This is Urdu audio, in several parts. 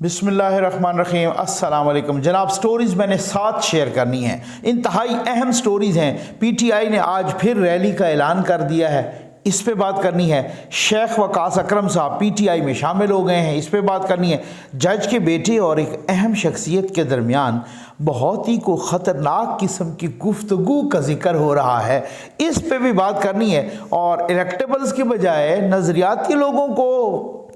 بسم اللہ الرحمن الرحیم۔ السلام علیکم جناب۔ سٹوریز میں نے 7 شیئر کرنی ہیں، انتہائی اہم سٹوریز ہیں۔ پی ٹی آئی نے آج پھر ریلی کا اعلان کر دیا ہے، اس پہ بات کرنی ہے۔ شیخ وقاص اکرم صاحب پی ٹی آئی میں شامل ہو گئے ہیں، اس پہ بات کرنی ہے۔ جج کے بیٹے اور ایک اہم شخصیت کے درمیان بہت ہی کو خطرناک قسم کی گفتگو کا ذکر ہو رہا ہے، اس پہ بھی بات کرنی ہے۔ اور الیکٹیبلز کی بجائے نظریاتی لوگوں کو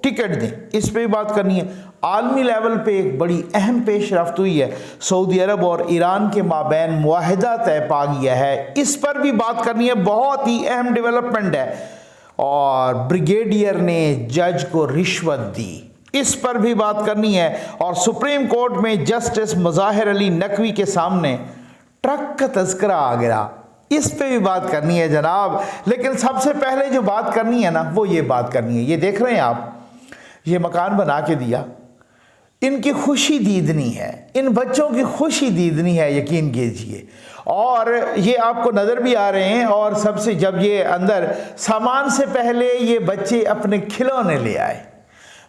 ٹکٹ دیں، اس پہ بھی بات کرنی ہے۔ عالمی لیول پہ ایک بڑی اہم پیش رفت ہوئی ہے، سعودی عرب اور ایران کے مابین معاہدہ طے پا گیا ہے، اس پر بھی بات کرنی ہے، بہت ہی اہم ڈیولپمنٹ ہے۔ اور بریگیڈیئر نے جج کو رشوت دی، اس پر بھی بات کرنی ہے۔ اور سپریم کورٹ میں جسٹس مظاہر علی نقوی کے سامنے ٹرک کا تذکرہ آ گیا، اس پہ بھی بات کرنی ہے جناب۔ لیکن سب سے پہلے جو بات کرنی ہے نا، وہ یہ بات کرنی ہے، یہ دیکھ رہے ہیں آپ، یہ مکان بنا کے دیا، ان کی خوشی دیدنی ہے، ان بچوں کی خوشی دیدنی ہے، یقین کیجئے۔ اور یہ آپ کو نظر بھی آ رہے ہیں۔ اور سب سے جب یہ اندر سامان سے پہلے یہ بچے اپنے کھلونے لے آئے،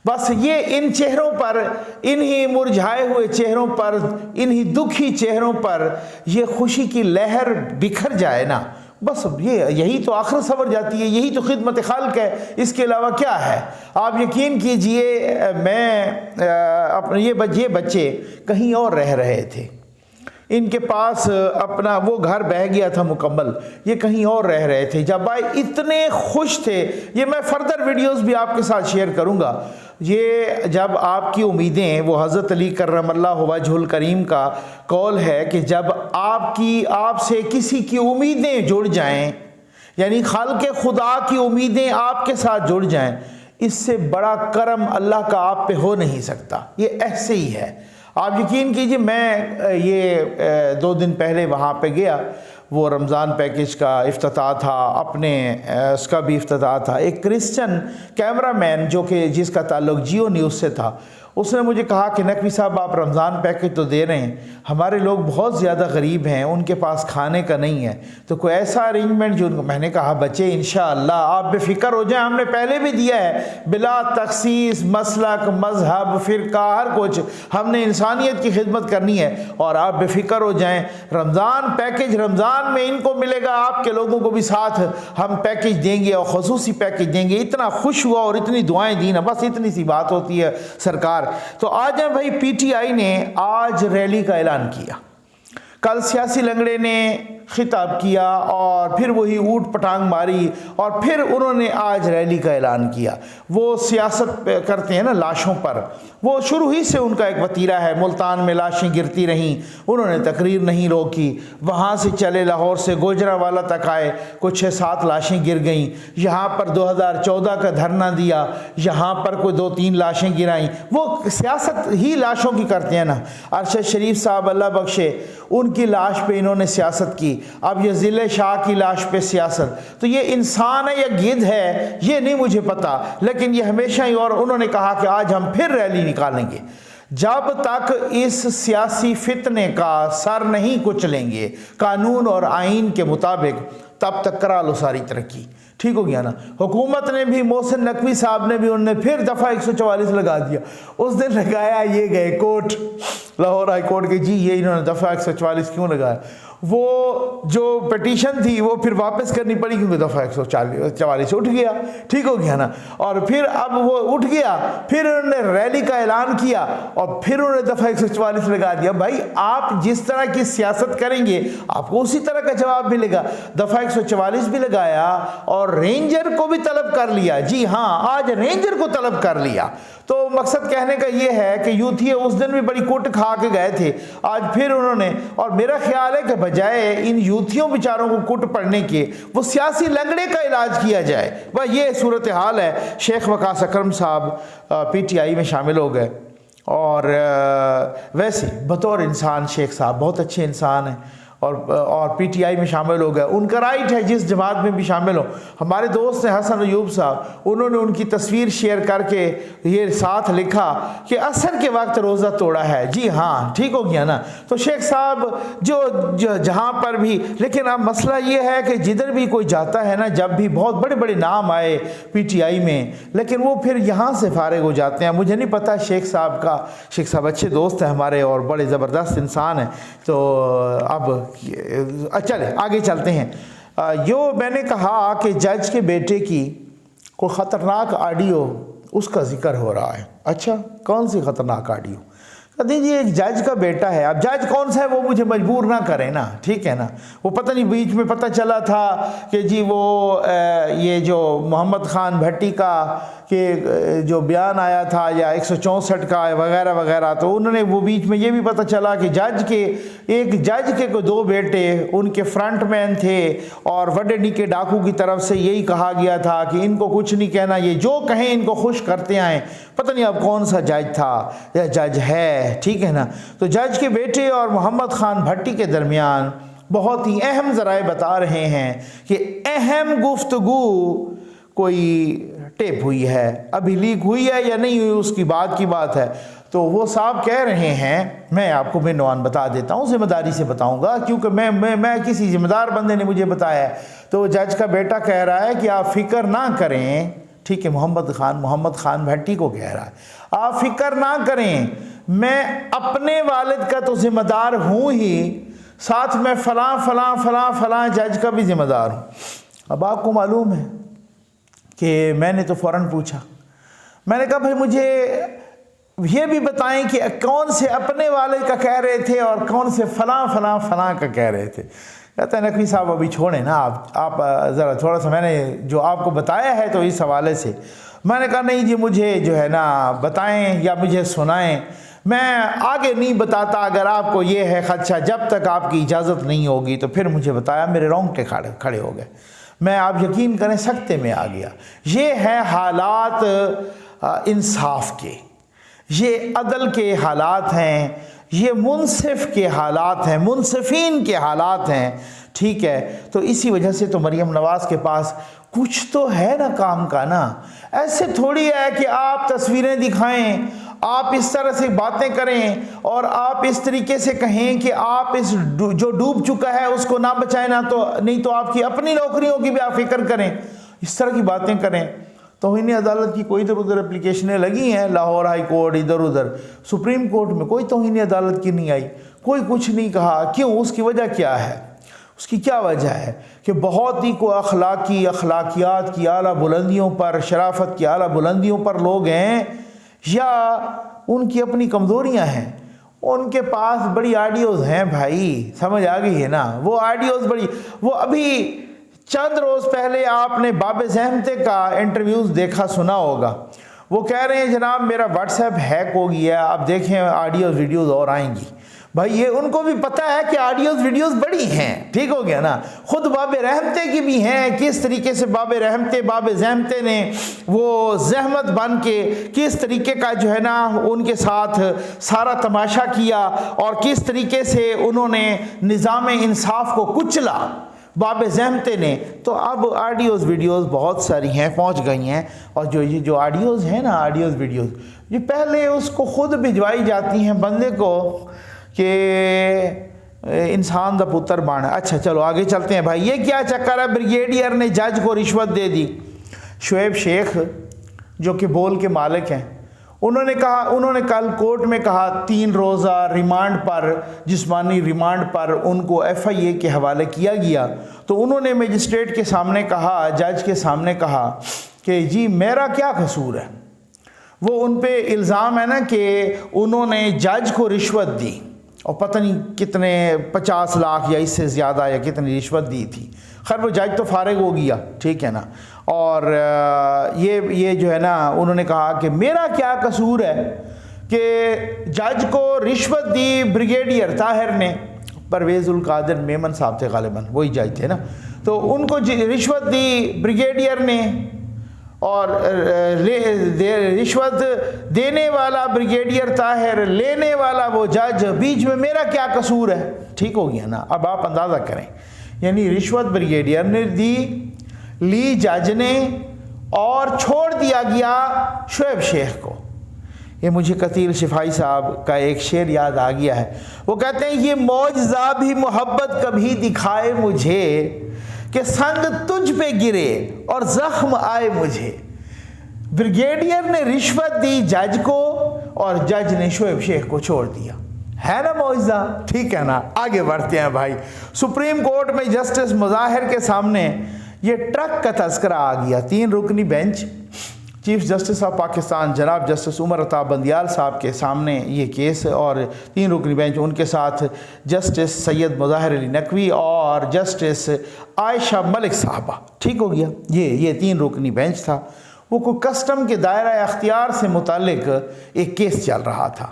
بس یہ ان چہروں پر، انہی مرجھائے ہوئے چہروں پر، انہی دکھی چہروں پر یہ خوشی کی لہر بکھر جائے نا، بس یہی تو آخر سنور جاتی ہے، یہی تو خدمت خلق ہے، اس کے علاوہ کیا ہے؟ آپ یقین کیجئے، یہ بچے کہیں اور رہ رہے تھے، ان کے پاس اپنا وہ گھر بہ گیا تھا مکمل، یہ کہیں اور رہ رہے تھے۔ جب آئے اتنے خوش تھے، یہ میں فردر ویڈیوز بھی آپ کے ساتھ شیئر کروں گا۔ یہ جب آپ کی امیدیں، وہ حضرت علی کرم اللہ وجہ الکریم کا قول ہے کہ جب آپ سے کسی کی امیدیں جڑ جائیں، یعنی خالق خدا کی امیدیں آپ کے ساتھ جڑ جائیں، اس سے بڑا کرم اللہ کا آپ پہ ہو نہیں سکتا، یہ ایسے ہی ہے۔ آپ یقین کیجئے، میں یہ 2 دن پہلے وہاں پہ گیا، وہ رمضان پیکج کا افتتاح تھا، اپنے اس کا بھی افتتاح تھا۔ ایک کرسچن کیمرہ مین جو کہ جس کا تعلق جیو نیوز سے تھا، اس نے مجھے کہا کہ نقوی صاحب آپ رمضان پیکج تو دے رہے ہیں، ہمارے لوگ بہت زیادہ غریب ہیں، ان کے پاس کھانے کا نہیں ہے، تو کوئی ایسا ارینجمنٹ جو میں نے کہا بچے انشاءاللہ آپ بے فکر ہو جائیں، ہم نے پہلے بھی دیا ہے، بلا تخصیص مسلک مذہب فرقہ ہر کچھ، ہم نے انسانیت کی خدمت کرنی ہے، اور آپ بے فکر ہو جائیں، رمضان پیکج رمضان میں ان کو ملے گا، آپ کے لوگوں کو بھی ساتھ ہم پیکج دیں گے اور خصوصی پیکج دیں گے۔ اتنا خوش ہوا اور اتنی دعائیں دی نا، بس اتنی سی بات ہوتی ہے سرکار۔ تو آج بھائی پی ٹی آئی نے آج ریلی کا اعلان کیا، کل سیاسی لنگڑے نے خطاب کیا اور پھر وہی اوٹ پٹانگ ماری، اور پھر انہوں نے آج ریلی کا اعلان کیا۔ وہ سیاست کرتے ہیں نا لاشوں پر، وہ شروع ہی سے ان کا ایک وتیرہ ہے۔ ملتان میں لاشیں گرتی رہیں، انہوں نے تقریر نہیں روکی، وہاں سے چلے لاہور سے گوجرانوالہ تک آئے، کچھ 6-7 لاشیں گر گئیں، یہاں پر 2014 کا دھرنا دیا، یہاں پر کوئی 2-3 لاشیں گرائیں۔ وہ سیاست ہی لاشوں کی کرتے ہیں نا۔ ارشد شریف صاحب اللہ بخشے، ان کی لاش پہ انہوں نے سیاست کی، اب یہ ذل شاہ کی لاش پہ سیاست۔ تو یہ انسان ہے یا گدھ ہے یہ نہیں مجھے پتا، لیکن یہ ہمیشہ ہی، اور انہوں نے کہا کہ آج ہم پھر ریلی نکالیں گے، جب تک اس سیاسی فتنے کا سر نہیں کچلیں گے قانون اور آئین کے مطابق، تب تک کرا لو ساری ترقی۔ ٹھیک ہو گیا نا؟ حکومت نے بھی، محسن نقوی صاحب نے بھی، انہوں نے پھر دفعہ 144 لگا دیا۔ اس دن لگایا، یہ گئے کوٹ، لاہور ہائی کورٹ کے، جی یہ انہوں نے دفعہ 144 کیوں لگایا؟ وہ جو پٹیشن تھی وہ پھر واپس کرنی پڑی، کیونکہ دفعہ 144 اٹھ گیا۔ ٹھیک ہو گیا نا؟ اور پھر اب وہ اٹھ گیا، پھر انہوں نے ریلی کا اعلان کیا، اور پھر انہوں نے دفعہ 144 لگا دیا۔ بھائی آپ جس طرح کی سیاست کریں گے آپ کو اسی طرح کا جواب ملے گا۔ دفعہ 144 بھی لگایا اور رینجر کو بھی طلب کر لیا، جی ہاں آج رینجر کو طلب کر لیا۔ تو مقصد کہنے کا یہ ہے کہ یوتھی اس دن بھی بڑی کوٹ کھا کے گئے تھے، آج پھر انہوں نے، اور میرا خیال ہے کہ بجائے ان یوتھیوں بیچاروں کو کوٹ پڑنے کے، وہ سیاسی لنگڑے کا علاج کیا جائے۔ بھائی یہ صورتحال ہے۔ شیخ وقاص اکرم صاحب پی ٹی آئی میں شامل ہو گئے، اور ویسے بطور انسان شیخ صاحب بہت اچھے انسان ہیں، اور پی ٹی آئی میں شامل ہو گئے، ان کا رائٹ ہے جس جماعت میں بھی شامل ہو۔ ہمارے دوست ہیں حسن ایوب صاحب، انہوں نے ان کی تصویر شیئر کر کے یہ ساتھ لکھا کہ عصر کے وقت روزہ توڑا ہے۔ جی ہاں، ٹھیک ہو گیا نا۔ تو شیخ صاحب جو جہاں پر بھی، لیکن اب مسئلہ یہ ہے کہ جدھر بھی کوئی جاتا ہے نا، جب بھی بہت بڑے بڑے نام آئے پی ٹی آئی میں، لیکن وہ پھر یہاں سے فارغ ہو جاتے ہیں۔ مجھے نہیں پتا شیخ صاحب کا، شیخ صاحب اچھے دوست ہیں ہمارے اور بڑے زبردست انسان ہیں۔ تو اب چلے آگے چلتے ہیں۔ میں نے کہا کہ جج کے بیٹے کی کوئی خطرناک آڈیو اس کا ذکر ہو رہا ہے۔ اچھا، کون سی خطرناک آڈیو؟ کہتے ہیں جی ایک جج کا بیٹا ہے۔ اب جج کون سا ہے وہ مجھے مجبور نہ کرے نا، ٹھیک ہے نا۔ وہ پتہ نہیں بیچ میں پتہ چلا تھا کہ جی وہ یہ جو محمد خان بھٹی کا کہ جو بیان آیا تھا یا 164 کا وغیرہ وغیرہ، تو انہوں نے وہ بیچ میں یہ بھی پتہ چلا کہ ایک جج کے کوئی 2 بیٹے ان کے فرنٹ مین تھے، اور وڈنی کے ڈاکو کی طرف سے یہی کہا گیا تھا کہ ان کو کچھ نہیں کہنا، یہ جو کہیں ان کو خوش کرتے آئیں۔ پتہ نہیں اب کون سا جج تھا یا جج ہے، ٹھیک ہے نا۔ تو جج کے بیٹے اور محمد خان بھٹی کے درمیان بہت ہی اہم ذرائع بتا رہے ہیں کہ اہم گفتگو کوئی ٹیپ ہوئی ہے، ابھی لیک ہوئی ہے یا نہیں ہوئی اس کی بات ہے۔ تو وہ صاحب کہہ رہے ہیں، میں آپ کو بعنوان بتا دیتا ہوں، ذمہ داری سے بتاؤں گا کیونکہ میں کسی ذمہ دار بندے نے مجھے بتایا ہے۔ تو جج کا بیٹا کہہ رہا ہے کہ آپ فکر نہ کریں، ٹھیک ہے، محمد خان بھٹی کو کہہ رہا ہے، آپ فکر نہ کریں، میں اپنے والد کا تو ذمہ دار ہوں ہی، ساتھ میں فلاں فلاں فلاں فلاں جج کا بھی ذمہ دار ہوں۔ اب آپ کو معلوم ہے کہ میں نے تو فوراً پوچھا، میں نے کہا بھائی مجھے یہ بھی بتائیں کہ کون سے اپنے والد کا کہہ رہے تھے اور کون سے فلاں فلاں فلاں کا کہہ رہے تھے۔ کہتا ہے نقوی صاحب ابھی چھوڑیں نا، آپ ذرا تھوڑا سا، میں نے جو آپ کو بتایا ہے تو اس حوالے سے۔ میں نے کہا نہیں جی مجھے جو ہے نا بتائیں یا مجھے سنائیں، میں آگے نہیں بتاتا اگر آپ کو یہ ہے خدشہ، جب تک آپ کی اجازت نہیں ہوگی۔ تو پھر مجھے بتایا، میرے رونگٹے کھڑے ہو گئے، میں آپ یقین کریں سکتے میں آ گیا۔ یہ ہے حالات انصاف کے، یہ عدل کے حالات ہیں، یہ منصف کے حالات ہیں، منصفین کے حالات ہیں، ٹھیک ہے۔ تو اسی وجہ سے تو مریم نواز کے پاس کچھ تو ہے نا کام کا نا۔ ایسے تھوڑی ہے کہ آپ تصویریں دکھائیں، آپ اس طرح سے باتیں کریں اور آپ اس طریقے سے کہیں کہ آپ اس جو ڈوب چکا ہے اس کو نہ بچائیں، نہ تو نہیں تو آپ کی اپنی نوکریوں کی بھی آپ فکر کریں، اس طرح کی باتیں کریں۔ توہین عدالت کی کوئی ادھر ادھر اپلیکیشنیں لگی ہیں، لاہور ہائی کورٹ ادھر ادھر، سپریم کورٹ میں کوئی توہین عدالت کی نہیں آئی، کوئی کچھ نہیں کہا۔ کیوں؟ اس کی وجہ کیا ہے؟ اس کی کیا وجہ ہے کہ بہت ہی کو اخلاقیات کی اعلیٰ بلندیوں پر، شرافت کی اعلیٰ بلندیوں پر لوگ ہیں، یا ان کی اپنی کمزوریاں ہیں۔ ان کے پاس بڑی آڈیوز ہیں بھائی، سمجھ آ گئی ہے نا، وہ آڈیوز بڑی، وہ ابھی چند روز پہلے آپ نے باب زحمتے کا انٹرویوز دیکھا سنا ہوگا، وہ کہہ رہے ہیں جناب میرا واٹس ایپ ہیک ہو گیا، اب دیکھیں آڈیوز ویڈیوز اور آئیں گی۔ بھائی یہ ان کو بھی پتہ ہے کہ آڈیوز ویڈیوز بڑی ہیں، ٹھیک ہو گیا نا۔ خود باب رحمتے کی بھی ہیں، کس طریقے سے باب زحمتے نے وہ زحمت بن کے کس طریقے کا جو ہے نا ان کے ساتھ سارا تماشا کیا، اور کس طریقے سے انہوں نے نظام انصاف کو کچلا باب زحمتے نے۔ تو اب آڈیوز ویڈیوز بہت ساری ہیں، پہنچ گئی ہیں، اور یہ جو آڈیوز ہیں نا، آڈیوز ویڈیوز، یہ پہلے اس کو خود بھجوائی جاتی ہیں بندے کو کہ انسان دا پتر بان۔ اچھا چلو آگے چلتے ہیں بھائی، یہ کیا چکر ہے؟ بریگیڈیئر نے جج کو رشوت دے دی۔ شعیب شیخ جو کہ بول کے مالک ہیں، انہوں نے کل کورٹ میں کہا 3 روزہ ریمانڈ پر، جسمانی ریمانڈ پر ان کو FIA کے حوالے کیا گیا۔ تو انہوں نے مجسٹریٹ کے سامنے کہا، جج کے سامنے کہا کہ جی میرا کیا قصور ہے؟ وہ ان پہ الزام ہے نا کہ انہوں نے جج کو رشوت دی، اور پتہ نہیں کتنے 50 لاکھ یا اس سے زیادہ یا کتنی رشوت دی تھی۔ خیر وہ جج تو فارغ ہو گیا، ٹھیک ہے نا۔ اور یہ جو ہے نا انہوں نے کہا کہ میرا کیا قصور ہے کہ جج کو رشوت دی بریگیڈیئر طاہر نے، پرویز القادر میمن صاحب تھے غالباً، وہی جج تھے نا، تو ان کو رشوت دی بریگیڈیئر نے، اور رشوت دینے والا بریگیڈیئر طاہر، لینے والا وہ جج، بیچ میں میرا کیا قصور ہے؟ ٹھیک ہو گیا نا؟ اب آپ اندازہ کریں، یعنی رشوت بریگیڈیئر نے دی، لی جج نے، اور چھوڑ دیا گیا شعیب شیخ کو۔ یہ مجھے قتیل شفائی صاحب کا ایک شعر یاد آ گیا ہے، وہ کہتے ہیں یہ معجزہ بھی محبت کبھی دکھائے مجھے کہ سنگ تجھ پہ گرے اور زخم آئے مجھے۔ بریگیڈیئر نے رشوت دی جج کو اور جج نے شعیب شیخ کو چھوڑ دیا، ہے نا معجزہ؟ ٹھیک ہے نا؟ آگے بڑھتے ہیں بھائی۔ سپریم کورٹ میں جسٹس مظاہر کے سامنے یہ ٹرک کا تذکرہ آ گیا۔ 3 رکنی bench, chief justice of Pakistan جناب جسٹس عمر عطا بندیال صاحب کے سامنے یہ کیس، اور 3 رکنی بینچ، ان کے ساتھ جسٹس سید مظاہر علی نقوی اور جسٹس عائشہ ملک صاحبہ۔ ٹھیک ہو گیا؟ یہ 3 رکنی بینچ تھا۔ وہ کوئی کسٹم کے دائرہ اختیار سے متعلق ایک کیس چل رہا تھا۔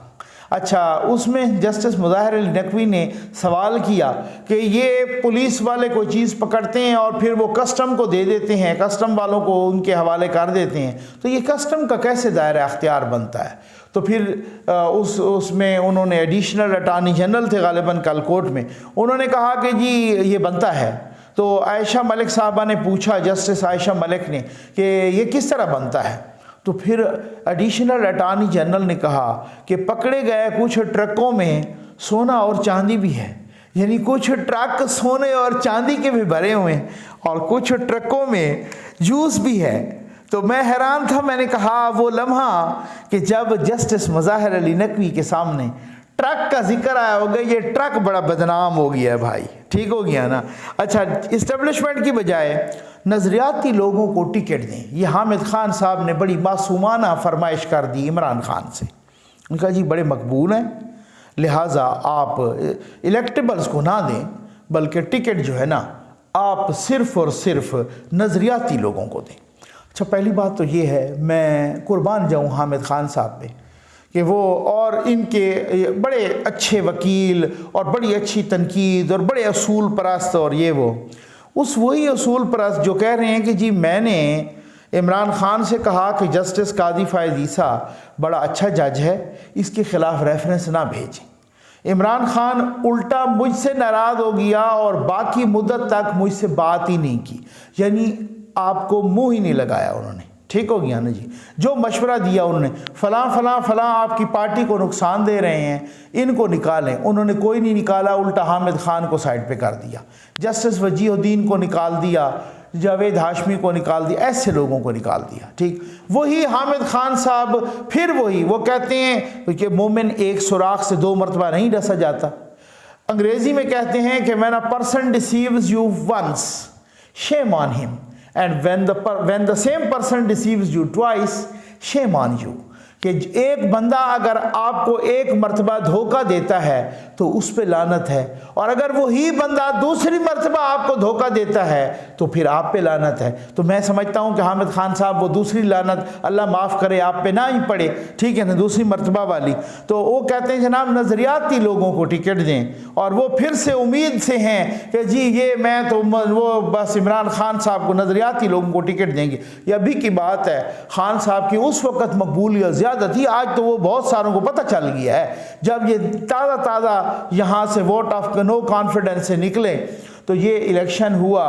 اچھا، اس میں جسٹس مظاہر علی نقوی نے سوال کیا کہ یہ پولیس والے کوئی چیز پکڑتے ہیں اور پھر وہ کسٹم کو دے دیتے ہیں، کسٹم والوں کو ان کے حوالے کر دیتے ہیں، تو یہ کسٹم کا کیسے دائرہ اختیار بنتا ہے؟ تو پھر اس میں انہوں نے ایڈیشنل اٹارنی جنرل تھے غالباً کل کورٹ میں، انہوں نے کہا کہ جی یہ بنتا ہے۔ تو عائشہ ملک صاحبہ نے پوچھا، جسٹس عائشہ ملک نے، کہ یہ کس طرح بنتا ہے؟ تو پھر ایڈیشنل اٹارنی جنرل نے کہا کہ پکڑے گئے کچھ ٹرکوں میں سونا اور چاندی بھی ہے، یعنی کچھ ٹرک سونے اور چاندی کے بھی بھرے ہوئے ہیں اور کچھ ٹرکوں میں جوس بھی ہے۔ تو میں حیران تھا، میں نے کہا وہ لمحہ کہ جب جسٹس مظاہر علی نقوی کے سامنے ٹرک کا ذکر آیا ہوگا، یہ ٹرک بڑا بدنام ہو گیا ہے بھائی۔ ٹھیک ہو گیا نا؟ اچھا، اسٹیبلشمنٹ کی بجائے نظریاتی لوگوں کو ٹکٹ دیں، یہ حامد خان صاحب نے بڑی معصومانہ فرمائش کر دی عمران خان سے۔ ان کا جی بڑے مقبول ہیں، لہٰذا آپ الیکٹیبلز کو نہ دیں، بلکہ ٹکٹ جو ہے نا آپ صرف اور صرف نظریاتی لوگوں کو دیں۔ اچھا، پہلی بات تو یہ ہے، میں قربان جاؤں حامد خان صاحب پہ کہ وہ اور ان کے بڑے اچھے وکیل اور بڑی اچھی تنقید اور بڑے اصول پرست، اور یہ وہ وہی اصول پرست جو کہہ رہے ہیں کہ جی میں نے عمران خان سے کہا کہ جسٹس قاضی فائز عیسیٰ بڑا اچھا جج ہے، اس کے خلاف ریفرنس نہ بھیجیں۔ عمران خان الٹا مجھ سے ناراض ہو گیا اور باقی مدت تک مجھ سے بات ہی نہیں کی، یعنی آپ کو منہ ہی نہیں لگایا انہوں نے۔ ٹھیک ہو گیا نا جی؟ جو مشورہ دیا انہوں نے، فلاں فلاں فلاں آپ کی پارٹی کو نقصان دے رہے ہیں، ان کو نکالیں، انہوں نے کوئی نہیں نکالا، الٹا حامد خان کو سائڈ پہ کر دیا، جسٹس وجیہ الدین کو نکال دیا، جاوید ہاشمی کو نکال دیا، ایسے لوگوں کو نکال دیا۔ ٹھیک، وہی حامد خان صاحب پھر وہ کہتے ہیں کہ مومن ایک سوراخ سے 2 مرتبہ نہیں ڈسا جاتا۔ انگریزی میں کہتے ہیں کہ when a person deceives you once, shame on him. And when the same person deceives you twice, shame on you. کہ ایک بندہ اگر آپ کو ایک مرتبہ دھوکہ دیتا ہے تو اس پہ لعنت ہے، اور اگر وہی بندہ دوسری مرتبہ آپ کو دھوکہ دیتا ہے تو پھر آپ پہ لعنت ہے۔ تو میں سمجھتا ہوں کہ حامد خان صاحب وہ دوسری لعنت اللہ معاف کرے آپ پہ نہ ہی پڑے، ٹھیک ہے نا، دوسری مرتبہ والی۔ تو وہ کہتے ہیں جناب نظریاتی لوگوں کو ٹکٹ دیں، اور وہ پھر سے امید سے ہیں کہ جی یہ میں تو وہ بس عمران خان صاحب کو نظریاتی لوگوں کو ٹکٹ دیں گے۔ یہ ابھی کی بات ہے، خان صاحب کی اس وقت مقبولیت زیادہ تھی، آج تو وہ بہت ساروں کو پتہ چل گیا ہے۔ جب یہ تازہ یہاں سے ووٹ آف نو کانفیڈنس سے نکلے تو یہ الیکشن ہوا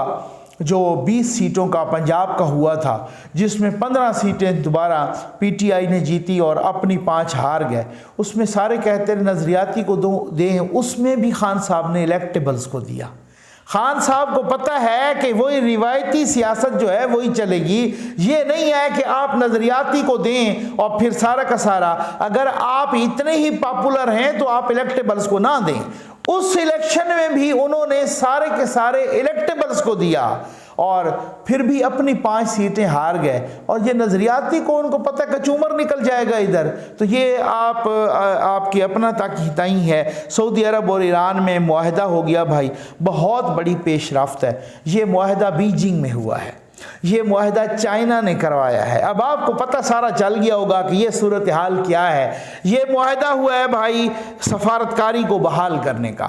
جو 20 سیٹوں کا پنجاب کا ہوا تھا، جس میں 15 سیٹیں دوبارہ پی ٹی آئی نے جیتی اور اپنی 5 ہار گئے۔ اس میں سارے کہتے ہیں نظریاتی کو دیں، اس میں بھی خان صاحب نے الیکٹیبلز کو دیا۔ خان صاحب کو پتہ ہے کہ وہی روایتی سیاست جو ہے وہی چلے گی، یہ نہیں ہے کہ آپ نظریاتی کو دیں اور پھر سارا کا سارا، اگر آپ اتنے ہی پاپولر ہیں تو آپ الیکٹیبلز کو نہ دیں۔ اس الیکشن میں بھی انہوں نے سارے کے سارے الیکٹیبلز کو دیا اور پھر بھی اپنی 5 سیٹیں ہار گئے، اور یہ نظریاتی کو ان کو پتہ کچومر نکل جائے گا ادھر۔ تو یہ آپ کی اپنا تاکہ ہے۔ سعودی عرب اور ایران میں معاہدہ ہو گیا بھائی، بہت بڑی پیش رفت ہے۔ یہ معاہدہ بیجنگ میں ہوا ہے، یہ معاہدہ چائنا نے کروایا ہے۔ اب آپ کو پتہ سارا چل گیا ہوگا کہ یہ صورتحال کیا ہے۔ یہ معاہدہ ہوا ہے بھائی سفارتکاری کو بحال کرنے کا،